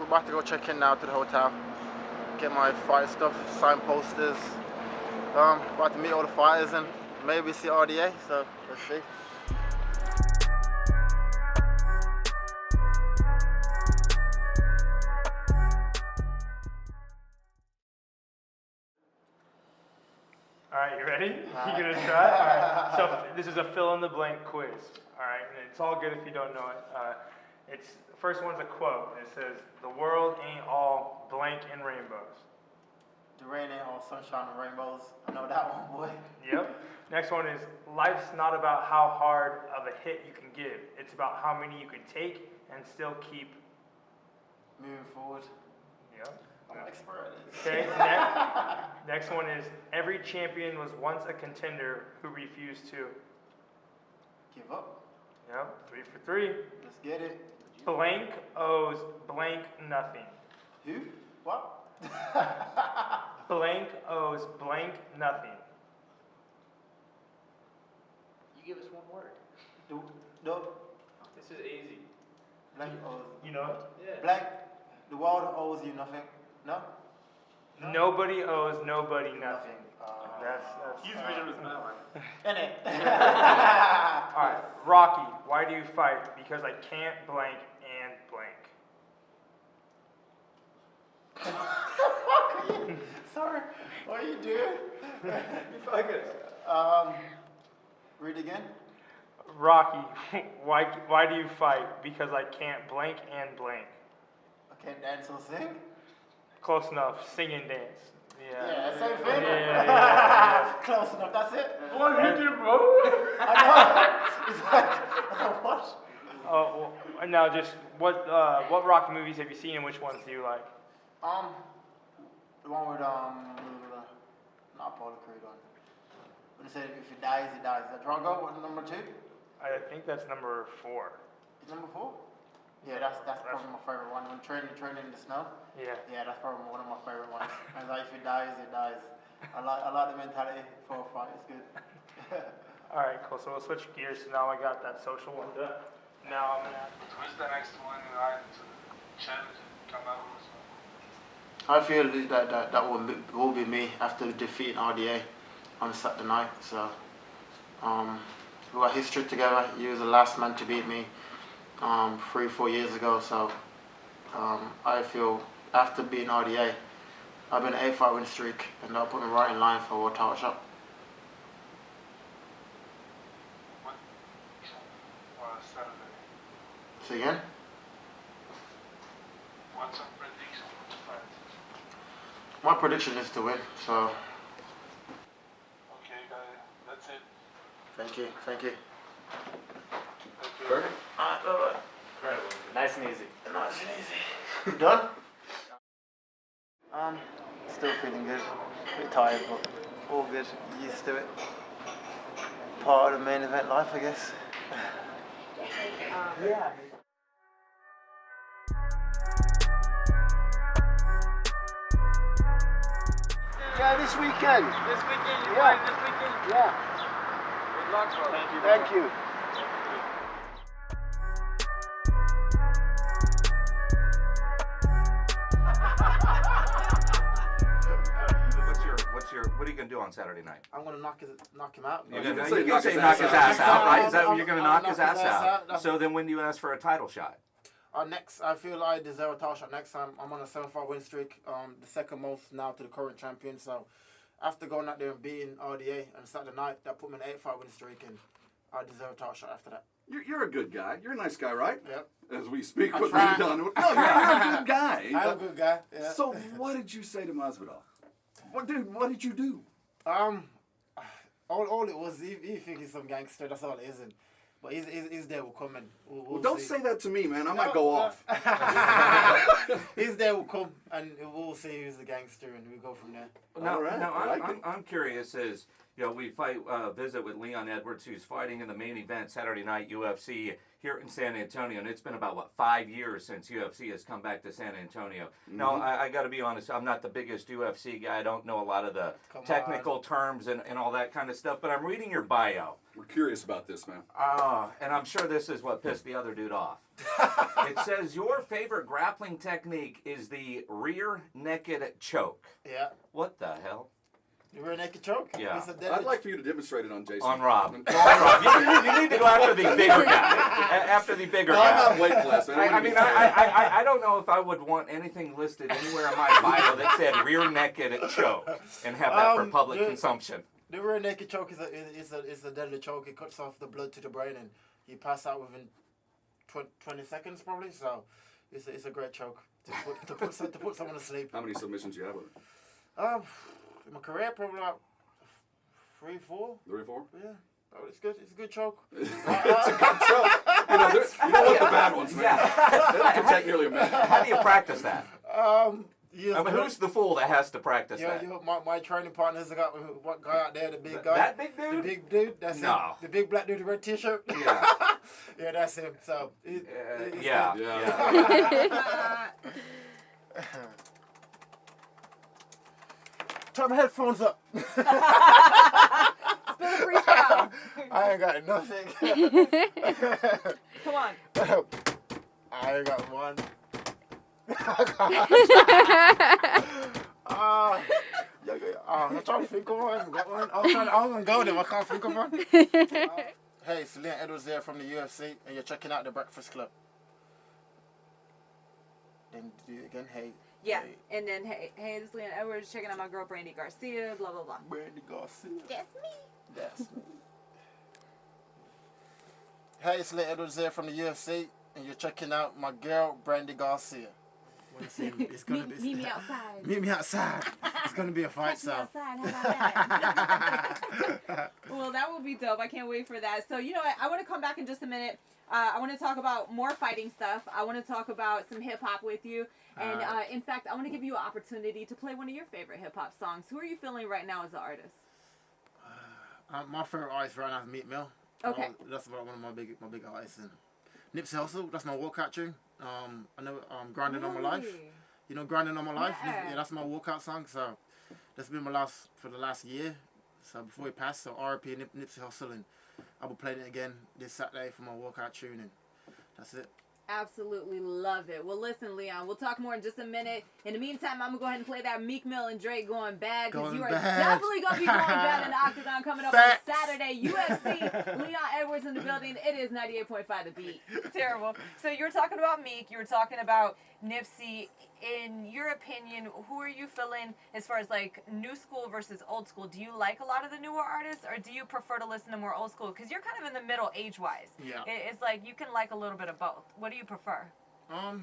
We're about to go check in now to the hotel, get my fight stuff, sign posters. About to meet all the fighters and maybe see RDA, so let's see. Alright, you ready? You gonna try? Alright, so this is a fill-in-the-blank quiz. Alright, and it's all good if you don't know it. The first one's a quote. It says, "The world ain't all blank and rainbows." The rain ain't all sunshine and rainbows. I know that one, boy. Yep. Next one is, "Life's not about how hard of a hit you can give. It's about how many you can take and still keep moving forward." Yep. I'm an expert at this. Okay, next one is, "Every champion was once a contender who refused to give up." Yep, 3 for 3. Let's get it. Blank owes blank nothing. Who? What? Blank owes blank nothing. You give us one word. No. This is easy. Blank owes. You know it? Yeah. Blank. The world owes you nothing. No? Nobody owes nobody nothing. That's His vision was my one. Innit? Alright, Rocky, why do you fight? Because I can't blank and blank. Sorry. What are you doing? You focus. Read again. Rocky, why do you fight? Because I can't blank and blank. I can't dance or sing. Close enough. Sing and dance. Yeah, same thing. Yeah. Close enough. That's it. What did you, bro? I know. It's like, what? Oh, well, now just what Rocky movies have you seen and which ones do you like? The one with not Apollo Creed one. When they say if he dies, he dies. Is that Drago? What, number 2? I think that's number 4. Is number 4? Yeah, that's probably my favorite one. When training in the snow. Yeah. Yeah, that's probably one of my favorite ones. And it's like if he dies, he dies. I like the mentality for a fight. It's good. All right, cool. So we'll switch gears. So now I got that social one done. Now I'm gonna. Who's the next one in line to challenge and come out with something? I feel that will be me after defeating RDA on Saturday night. So we got history together. He was the last man to beat me 3-4 years ago. So I feel after beating RDA, I've been an 8-fight win streak, and that'll put me right in line for a world title shot. Saturday. Say again? What's a prediction for the fight? My prediction is to win. So Okay, guys, that's it. thank you. Thank you. Perfect. Alright, bye-bye. Incredible. Nice and easy. Nice and easy. You done? Still feeling good. A bit tired, but all good. Used to it. Part of the main event life, I guess. Yeah. Yeah, this weekend. This weekend, you Yeah. fight this weekend? Yeah. Good luck, bro. Thank you. Thank you. What are you gonna do on Saturday night? I'm gonna knock him out. You're gonna say knock his ass out, right? Is that you're gonna knock his ass out? That's- So then when do you ask for a title shot? Next, I feel I deserve a title shot next time. I'm on a 7-fight win streak, the second most now to the current champion. So after going out there and beating RDA on Saturday night, that put me in an 8-fight win streak, and I deserve a title shot after that. You're a good guy. You're a nice guy, right? Yep. As we speak I with try. Don. No, you're a good guy. I'm a good guy. Yeah. So what did you say to Masvidal? What did you do? All it was, he think he's some gangster. That's all it isn't. But his day will come, and we'll Don't see. say that to me, man. I might go off. His day will come, and we'll see who's the gangster, and we'll go from there. Now, All right, now I like it. I'm curious. Is we visit with Leon Edwards, who's fighting in the main event Saturday night UFC here in San Antonio, and it's been about 5 years since UFC has come back to San Antonio. Now, I got to be honest, I'm not the biggest UFC guy. I don't know a lot of the technical terms and all that kind of stuff, but I'm reading your bio. We're curious about this, man. And I'm sure this is what pissed the other dude off. It says your favorite grappling technique is the rear naked choke. Yeah. What the hell? The rear naked choke? Yeah. It's a I'd like for you to demonstrate it on Jason. On Rob. No, on Rob. You need to go after the bigger guy. After the bigger No, guy. I'm not weight class, man. I don't know if I would want anything listed anywhere in my bio that said rear naked choke and have that for public consumption. The rear naked choke is a deadly choke. It cuts off the blood to the brain and you pass out within 20 seconds probably. So it's a great choke to put someone to sleep. How many submissions do you have with it? In my career, probably like 3, 4. 3 or 4? Yeah. Oh, it's good. It's a good choke. It's a good choke. You don't want the bad ones, man. They don't protect nearly a minute. How do you practice that? Yeah, Who's the fool that has to practice that? My training partners, I got one guy out there, the big guy. That big dude? The big dude. That's him. The big black dude, the red t-shirt. Yeah. Yeah, that's him. So. Yeah. Turn my headphones up. Spill a freestyle. I ain't got nothing. Come on. I ain't got one. I'm trying to think of one. Got one. I was gonna go there. I can't think of one. Hey, it's Leon Edwards here from the UFC, and you're checking out the Breakfast Club. Then do it again. Hey. Yeah, and then hey, this is Leon Edwards checking out my girl Brandy Garcia. Blah blah blah. Brandy Garcia. That's me. That's me. Hey, it's Leon Edwards here from the UFC, and you're checking out my girl Brandy Garcia. It's gonna meet me outside. Meet me outside. It's gonna be a fight, Catch me so. outside. How about that? Well, that will be dope. I can't wait for that. So, you know what? I want to come back in just a minute. I want to talk about more fighting stuff. I want to talk about some hip-hop with you. And, in fact, I want to give you an opportunity to play one of your favorite hip-hop songs. Who are you feeling right now as an artist? My favorite artist right now is Meek Mill. Okay. That's one of my big artists. And Nipsey Hussle, that's my walkout tune. I know Grinding on My Life. You know, Grinding on My Life? Yeah. That's my walkout song. So that's been for the last year. So before he passed, so R.I.P. Nipsey Hussle, and I'll be playing it again this Saturday for my walkout tune, and that's it. Absolutely love it. Well, listen, Leon, we'll talk more in just a minute. In the meantime, I'm going to go ahead and play that Meek Mill and Drake Going Bad, because you are definitely going to be going bad in the Octagon coming up on Saturday. UFC, Leon Edwards in the building. It is 98.5 The Beat. Terrible. So you were talking about Meek. You were talking about Nipsey. In your opinion, who are you feeling as far as like new school versus old school? Do you like a lot of the newer artists, or do you prefer to listen to more old school? Because you're kind of in the middle age-wise. Yeah. It's like you can like a little bit of both. What do you prefer? A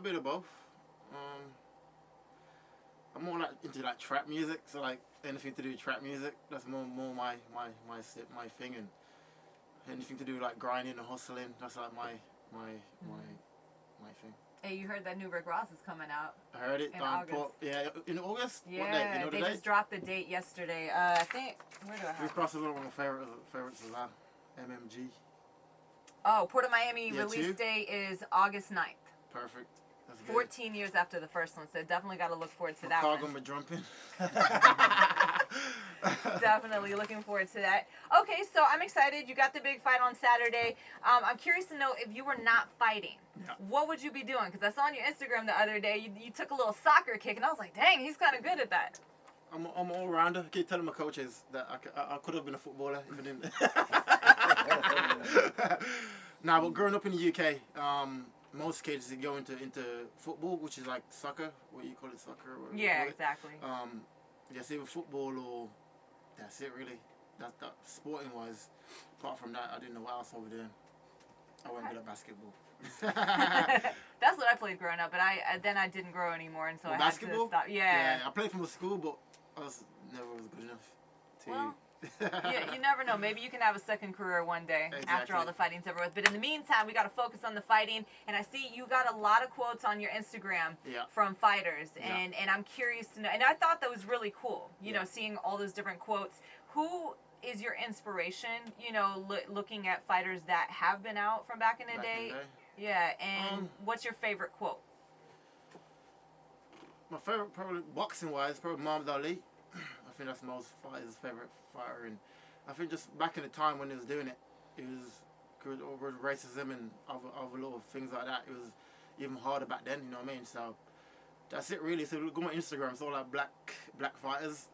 bit of both. I'm more like into like trap music, so like anything to do with trap music, that's more my thing, and anything to do with like grinding and hustling, that's like my thing. Hey, you heard that new Rick Ross is coming out. I heard it. In August. In August? Yeah, What date? You know the they date? just dropped the date yesterday. I think, where do I have Rick it? Ross is one of my favorites as well. MMG. Oh, Port of Miami Yeah, release too? date is August 9th. Perfect. That's good. 14 years after the first one, so definitely got to look forward to that Cargo one. be jumping. Definitely looking forward to that. Okay, so I'm excited. You got the big fight on Saturday. I'm curious to know, if you were not fighting, what would you be doing? Because I saw on your Instagram the other day, you took a little soccer kick, and I was like, dang, he's kind of good at that. I'm an all-rounder. I keep telling my coaches that I could have been a footballer if I didn't. Nah, but growing up in the UK, most kids go into football, which is like soccer. What you call it, soccer? Or Yeah, exactly. Yes, either football or that's it really. That sporting wise. Apart from that, I didn't know what else I was doing. I wasn't good at basketball. That's what I played growing up, but then I didn't grow anymore, and so I had to stop. Yeah. I played from a school, but I was never good enough to. Well, You never know. Maybe you can have a second career one day after all the fighting's over with. But in the meantime, we got to focus on the fighting. And I see you got a lot of quotes on your Instagram from fighters. And I'm curious to know. And I thought that was really cool, you know, seeing all those different quotes. Who is your inspiration, you know, looking at fighters that have been out from back in the day? Yeah, and what's your favorite quote? My favorite, probably boxing-wise, probably Muhammad Ali. I think that's most fighters' favorite fighter, and I think just back in the time when he was doing it, it was over racism and other little things like that. It was even harder back then, you know what I mean? So that's it really. So look on my Instagram, it's all like black fighters.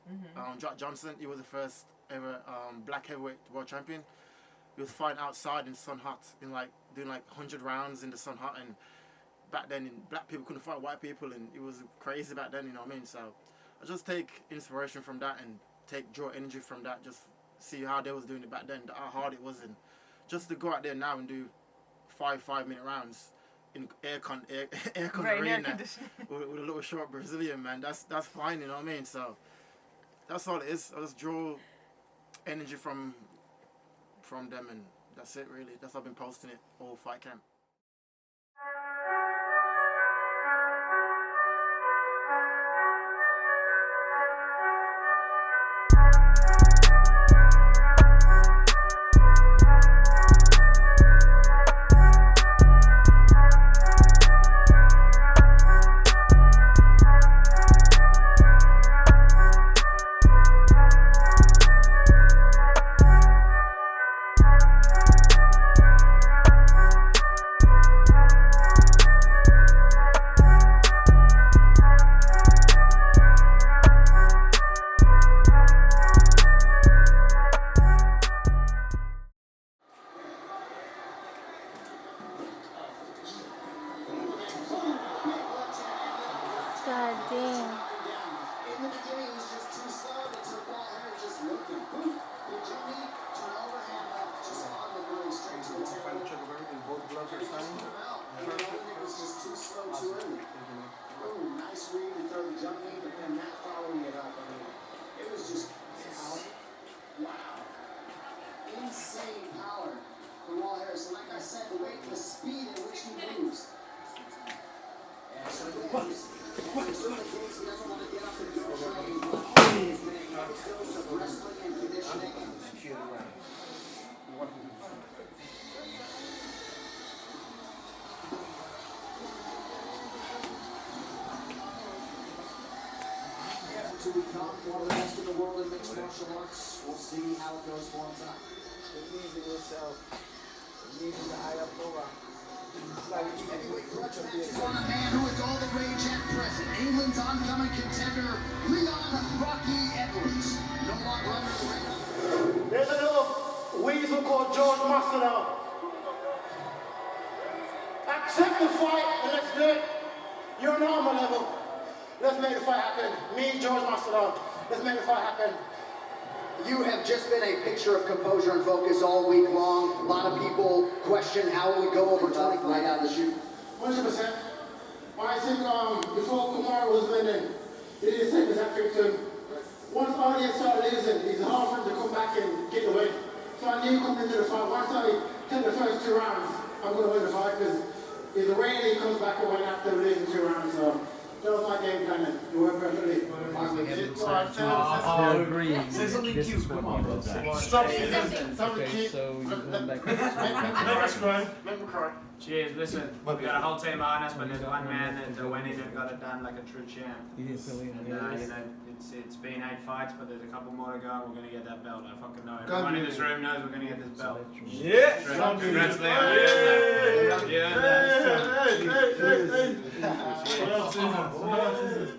Jack Johnson, he was the first ever black heavyweight world champion. He was fighting outside in Sun Hut, in like doing like 100 rounds in the Sun Hut, and back then black people couldn't fight white people, and it was crazy back then, you know what I mean? So I just take inspiration from that and draw energy from that, just see how they was doing it back then, how hard it was, and just to go out there now and do 5-minute rounds in aircon arena with a little short Brazilian, man, that's fine, you know what I mean? So that's all it is. I just draw energy from them, and that's it really. That's why I've been posting it all fight camp. God damn. In the beginning, it was just too slow. They took Paul Henry just looking. Boom. Did Jimmy turn overhand up just on the going straight to the tail? Both gloves are signed. It was just too slow too early. Boom. Nice read and throw to Jimmy, but then Matt following it up. I mean, it was just wow. Insane power from Wall Harris. And like I said, the weight, the speed at which he moves. Yeah, so to become one of the best in the world in mixed martial arts. We'll see how it goes for him tonight. Believe in yourself. Believe in the higher power. Heavyweight grudge match is on a man who is all the rage at present. England's oncoming contender, Leon Rocky Edwards. No longer under the radar. There's a little weasel called George Masvidal. Accept the fight and let's do it. You're not on my level. Let's make the fight happen. Me, George Masvidal. Let's make the fight happen. You have just been a picture of composure and focus all week long. A lot of people question how it would go over 20 right out of the shoot. 100%. I think before Kumar was winning, he did the same exact thing to him. Once the audience started losing, it's hard for him to come back and get the win. So I knew coming into the fight, once I took the first 2 rounds, I'm going to win the fight, because if the rain, he comes back and win after losing 2 rounds. So that was my game plan, and it worked perfectly. I'll agree. Say something cute. Come on. Stop it. Something cute. So you went back. Make me cry. Cheers, listen, we got a whole team behind us, but there's one man that went in and got it done like a true champ. You didn't fill in. And, you know, it's been 8 fights, but there's a couple more to go, and we're going to get that belt. I fucking know. Everyone in this room knows we're going to get this belt. Yeah! Congrats, Leon. Yeah. What else is it?